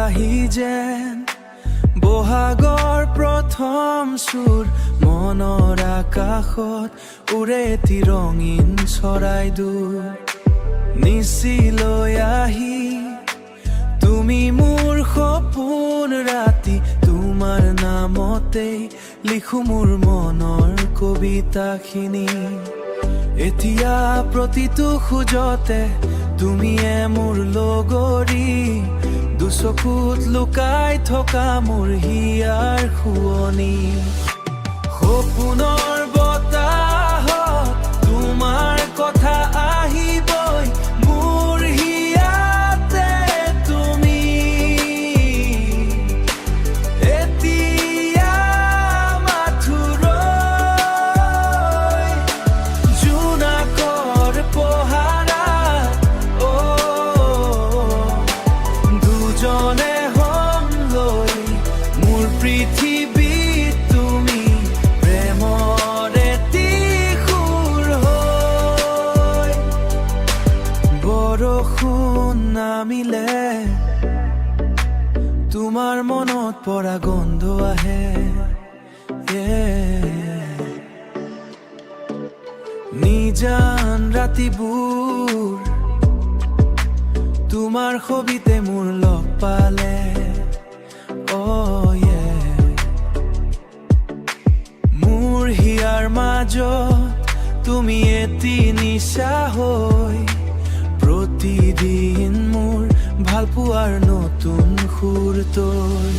আহি যেন বহাগৰ প্ৰথম সুৰ মনৰ আকাশত উৰে এটি ৰঙীন চৰাইদূৰ নিচিলৈ আহি তুমি মোৰ সপোন ৰাতি তোমাৰ নামতেই লিখো মোৰ মনৰ কবিতাখিনি এতিয়া প্ৰতিটো খোজতে তুমিয়ে মোৰ লগৰী দুচকুত লুকাই থকা মোৰ হিয়াৰ শুৱনি সপোনৰ বতাহত তোমাৰ কথা আহিবই মোৰ হিয়াতে তুমি এতিয়া মাথোঁৰৈ জোনাকৰ পহাৰাত দুজনে হম লৈ মোৰ পৃথিৱীত তুমি প্ৰেমৰ এটি সুৰ হৈ বৰষুণ নামিলে তোমাৰ মনত পৰা গন্ধ আহে নিজান ৰাতিবোৰ তোমাৰ ছবিতে মোৰ লগ পালে মোৰ হিয়াৰ মাজত তুমি এটি নিশা হৈ প্ৰতিদিন মোৰ ভাল পোৱাৰ নতুন সুৰ তই